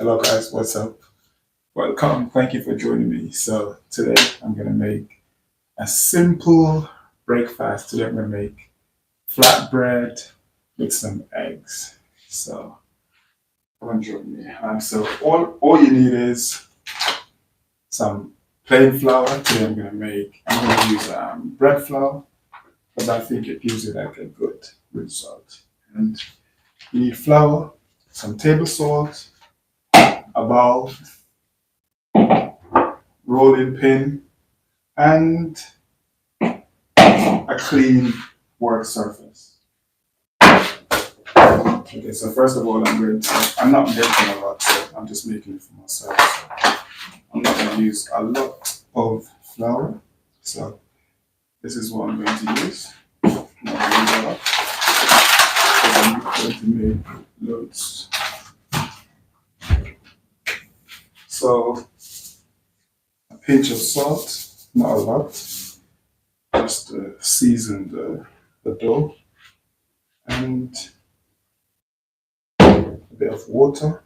Hello guys, what's up? Welcome. Thank you for joining me. So today I'm gonna make a simple breakfast. Today I'm gonna make flatbread with some eggs. So come and join me. So all you need is some plain flour. Today I'm gonna use bread flour because I think it gives you like a good result. And you need flour, some table salt, a bowl, rolling pin, and a clean work surface. Okay, so first of all, I'm not making a lot, so I'm just making it for myself. So I'm not going to use a lot of flour. So this is what I'm going to use. I'm not going to use a lot, because I'm going to make loads. So a pinch of salt, not a lot, just to season the dough, and a bit of water.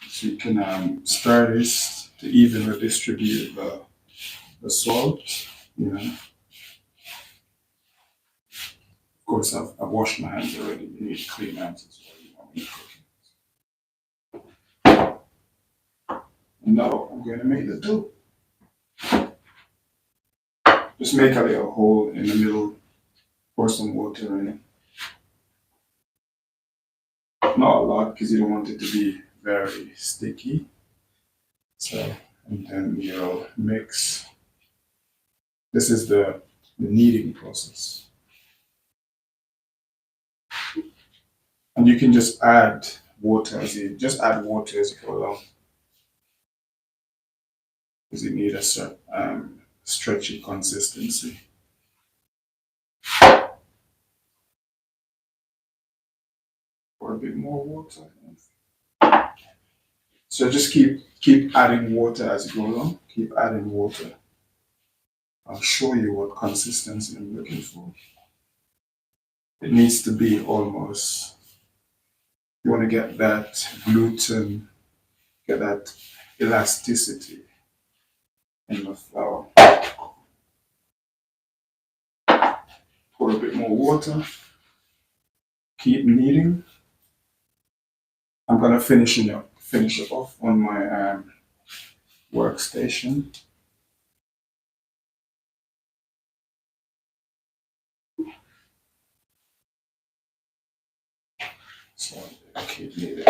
So you can stir this to evenly distribute the salt. You know, of course, I've washed my hands already. You need clean hands as well. You know, when you're cooking. And now I'm going to make the dough. Just make a little hole in the middle, pour some water in it. Not a lot because you don't want it to be very sticky. So, and then you'll mix. This is the kneading process. And you can just add water as you go along, because you need a certain stretchy consistency. Or a bit more water. So just keep adding water as you go along. Keep adding water. I'll show you what consistency I'm looking for. It needs to be almost. You want to get that gluten, get that elasticity in the flour. Pour a bit more water. Keep kneading. I'm gonna finish it off on my workstation. So keep kneading.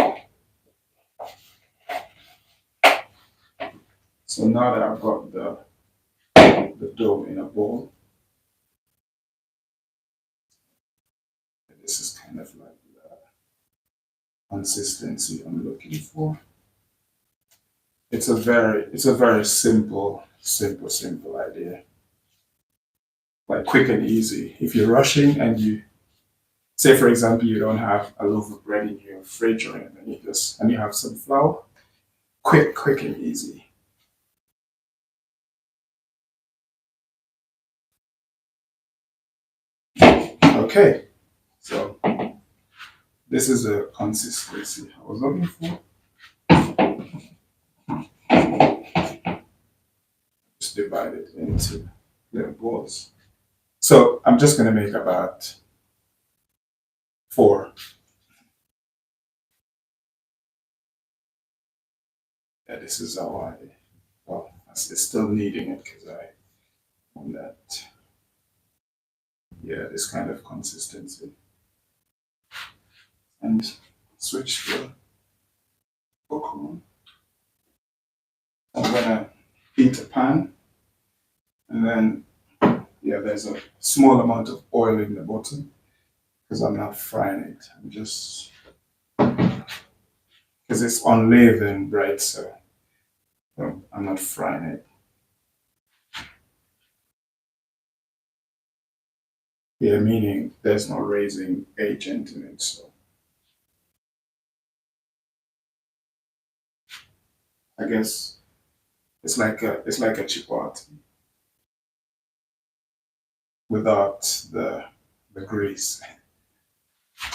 So now that I've got the dough in a bowl, this is kind of like the consistency I'm looking for. It's a very simple idea. Like quick and easy. If you're rushing and you say for example you don't have a loaf of bread in your fridge or anything, you have some flour, quick and easy. Okay, so this is the consistency I was looking for. Just divide it into little balls. So I'm just gonna make about four. Yeah, this is how well, I'm still kneading it because I want that, yeah, this kind of consistency. And switch the cook on. I'm gonna heat a pan, and then, yeah, there's a small amount of oil in the bottom because I'm not frying it. I'm just, because it's unleavened bread, so I'm not frying it. Yeah, meaning there's no raising agent in it, so I guess it's like a chipot without the grease.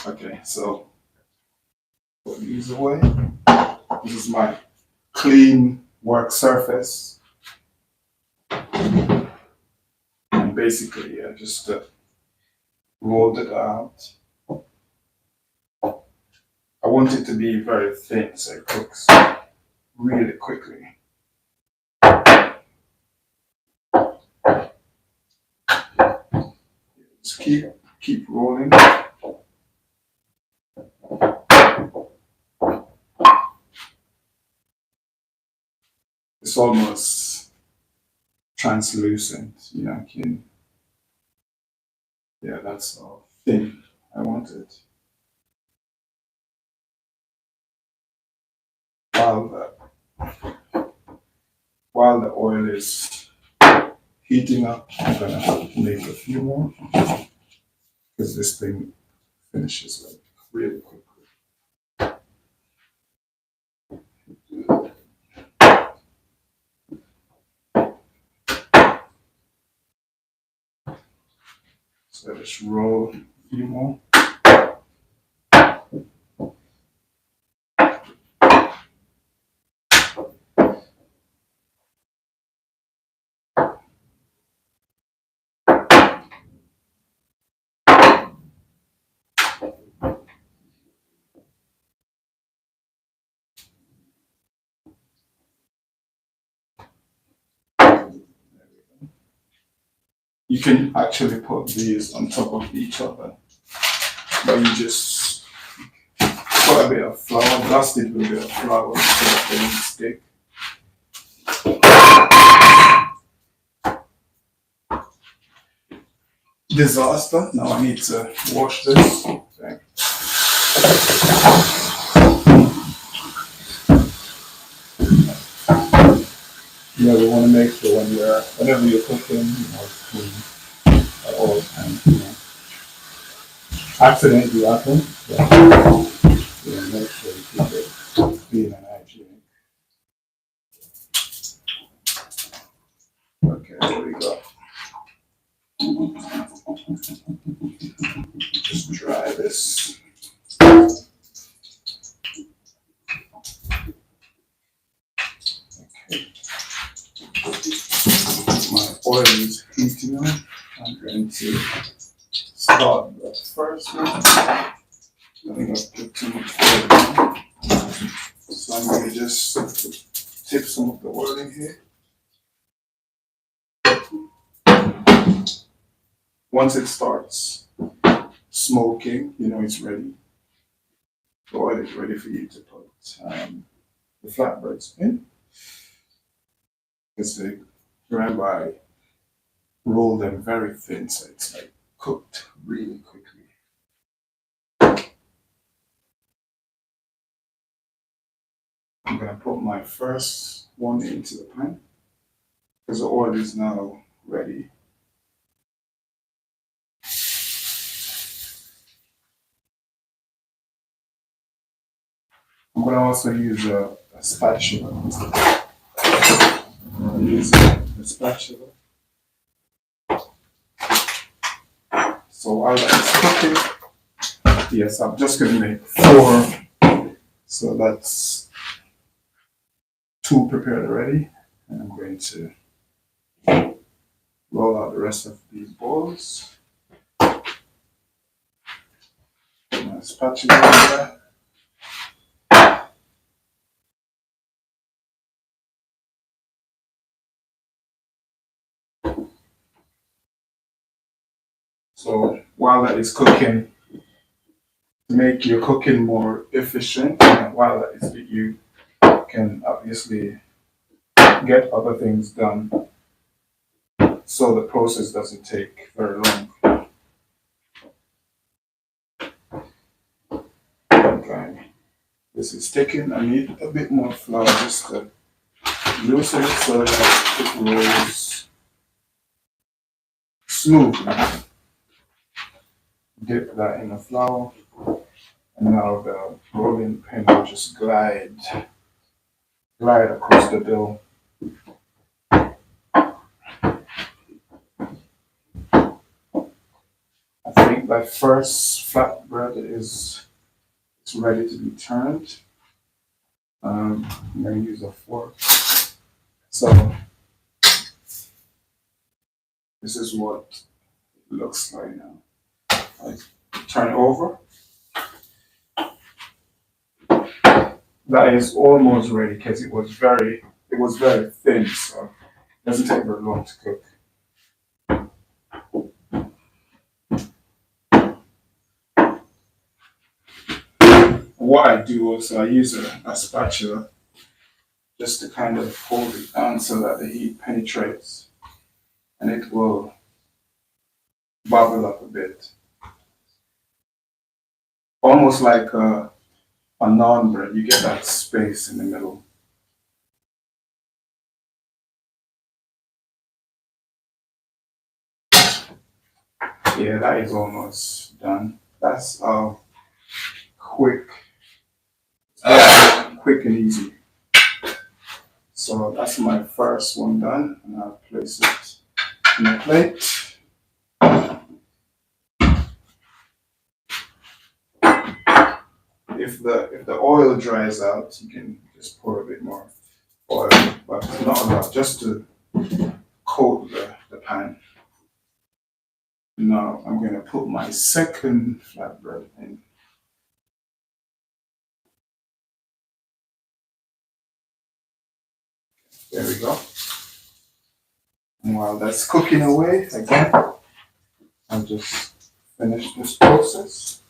Okay, so put these away. This is my clean work surface. And basically, I just rolled it out. I want it to be very thin so it cooks really quickly. Just keep rolling. It's almost translucent, you know, yeah, that's how thin I want it. While while the oil is heating up, I'm gonna make a few more because this thing finishes like really quickly. So let's roll a few more. You can actually put these on top of each other, but you just put a bit of flour, dust it with a bit of flour so that they don't stick. Disaster. Now I need to wash this. Okay. Yeah, we want to make sure whenever you're cooking, it's clean at all times. Accidents do happen, but make sure you keep it clean and hygienic. Okay, there we go. Just dry this. My oil is heating up. I'm going to start the first one. I think I've put too much oil in. So I'm going to just tip some of the oil in here. Once it starts smoking, you know it's ready. The oil is ready for you to put the flatbreads in. Because remember, I roll them very thin, so it's like cooked really quickly. I'm gonna put my first one into the pan because the oil is now ready. I'm gonna also use a spatula. Use a spatula. So while that's cooking, yes, I'm just gonna make 4. So that's 2 prepared already, and I'm going to roll out the rest of these balls. Put my spatula in there. So while that is cooking, to make your cooking more efficient, and while that is, you can obviously get other things done so the process doesn't take very long. Okay, this is sticking. I need a bit more flour just to loosen it so that it rolls smoothly. Dip that in the flour, and now the rolling pin will just glide across the dough. I think my first flatbread is it's ready to be turned. I'm going to use a fork. So this is what it looks like now. I turn it over. That is almost ready because it was very thin, so it doesn't take very long to cook. What I do also, I use a spatula just to kind of hold it down so that the heat penetrates and it will bubble up a bit. Almost like a naan bread, you get that space in the middle. Yeah, that is almost done. That's quick, quick and easy. So that's my first one done, and I'll place it in a plate. If the oil dries out, you can just pour a bit more oil, but not a lot, just to coat the pan. Now I'm going to put my second flatbread in. There we go. And while that's cooking away, again, I'll just finish this process.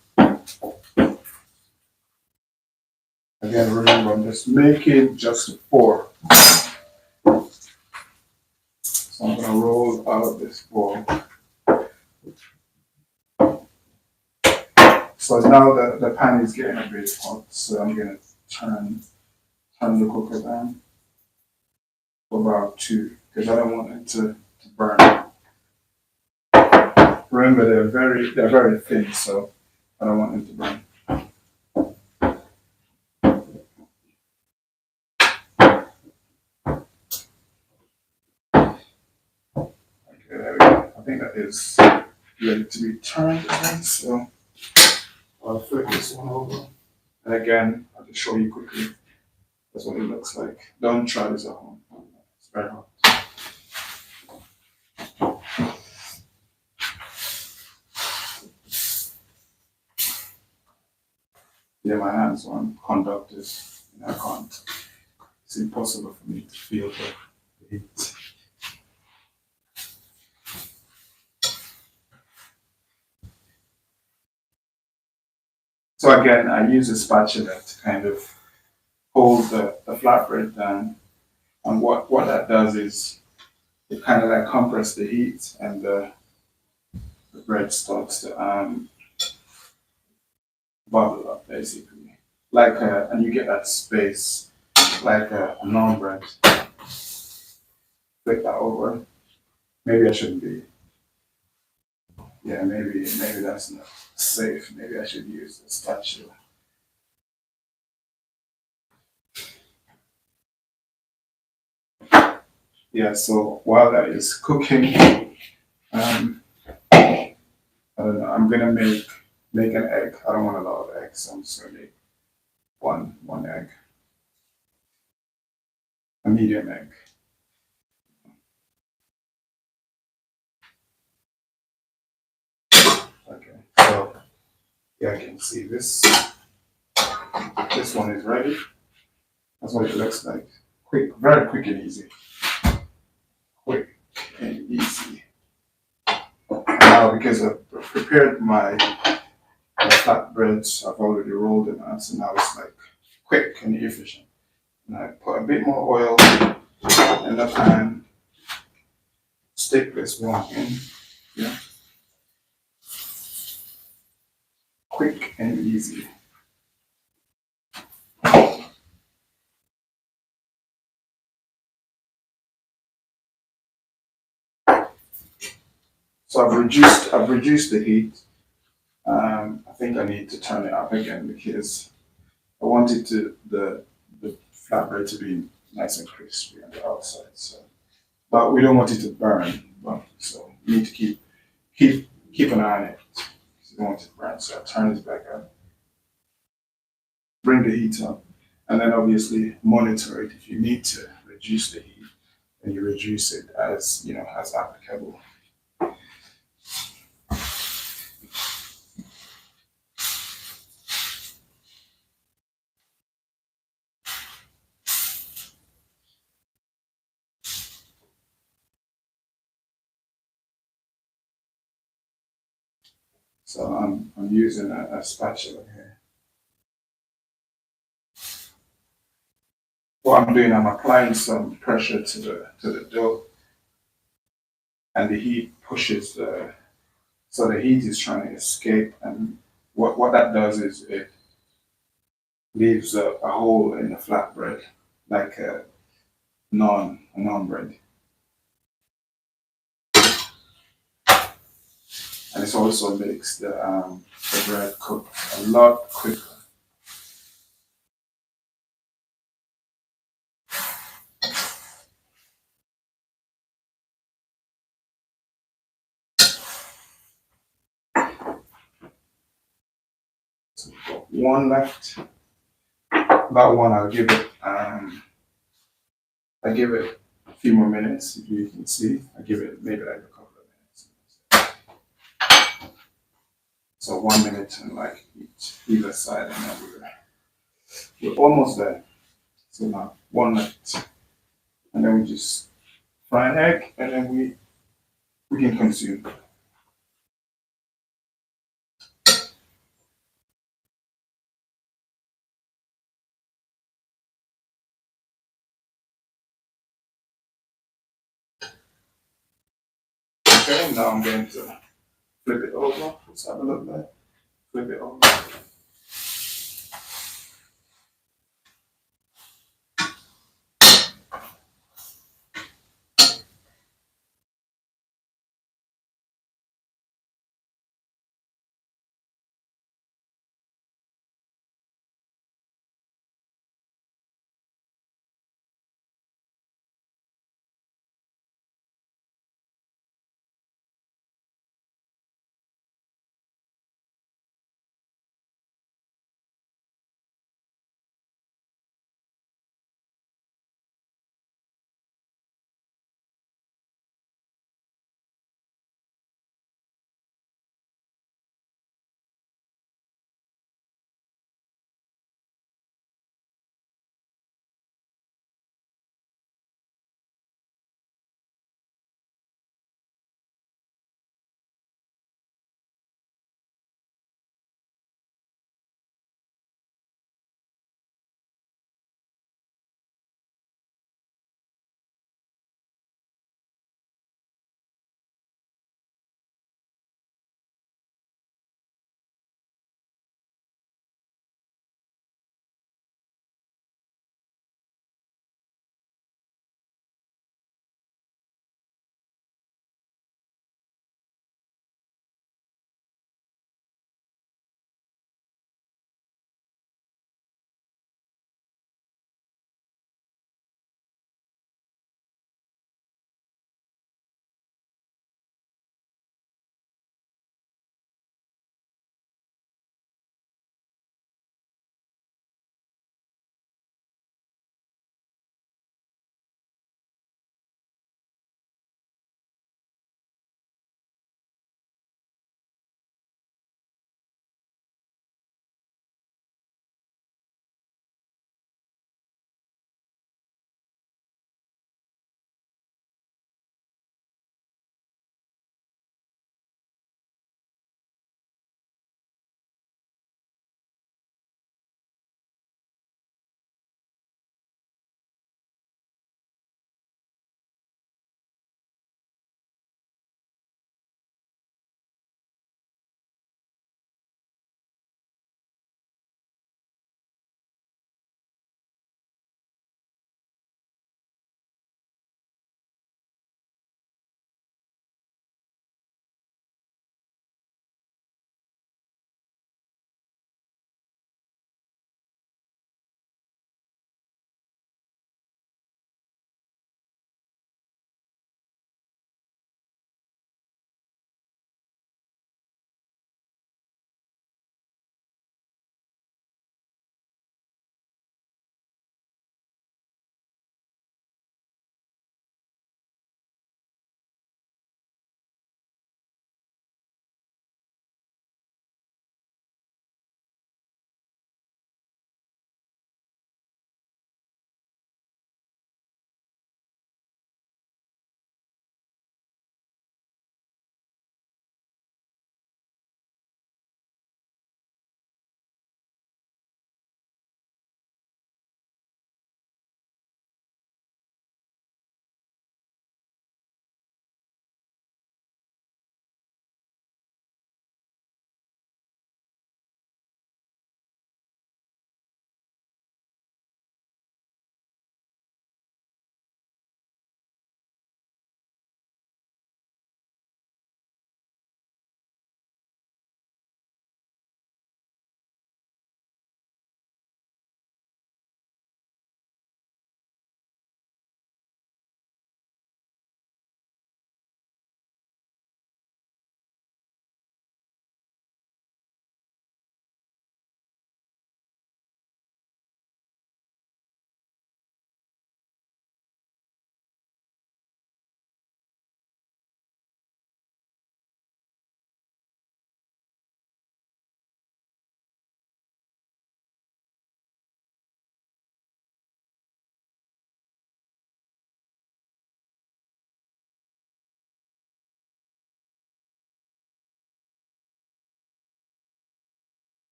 Again, remember, I'm just making just 4. So I'm going to roll out this ball. So now the pan is getting a bit hot, so I'm going to turn the cooker down for about 2, because I don't want it to burn. Remember, they're very thin, so I don't want them to burn. Okay, there we go. I think that is ready to be turned again, so I'll flip this one over. And again, I'll just show you quickly. That's what it looks like. Don't try this at home. It's very hot. Yeah, my hands on conductors. I can't. It's impossible for me to feel the heat. So again, I use a spatula to kind of hold the flatbread down. And what that does is it kind of like compresses the heat and the bread starts to bubble up basically. And you get that space like a naan bread. Flip that over. Maybe I shouldn't be. Yeah, maybe that's not safe. Maybe I should use the spatula. Yeah, so while that is cooking, I don't know, I'm gonna make an egg. I don't want a lot of eggs, so I'm just gonna make one egg. A medium egg. Okay, so yeah, I can see this. This one is ready. That's what it looks like. Quick, very quick and easy. Quick and easy. And now because I've prepared my flatbreads, I've already rolled them out, so now it's like quick and efficient. And I put a bit more oil in the pan, stick this one in, yeah. Quick and easy. So I've reduced the heat. I think I need to turn it up again because I want the flatbread to be nice and crispy on the outside. So, but we don't want it to burn. So you need to keep an eye on it. don't want it burnt. So I turn this back up, bring the heat up, and then obviously monitor it. If you need to reduce the heat, then you reduce it as as applicable. So I'm using a spatula here. What I'm doing, I'm applying some pressure to the dough, and the heat pushes the heat is trying to escape, and what that does is it leaves a hole in the flatbread, like a non bread, and it's also makes the bread cook a lot quicker. So we've got one left. That one I give it a few more minutes. If you can see, I give it maybe like a couple of minutes. So 1 minute and like either side, and then we're almost there. So now one left, and then we just fry an egg, and then we can consume. Okay, now I'm going to flip it over. Let's have a look there. Flip it over.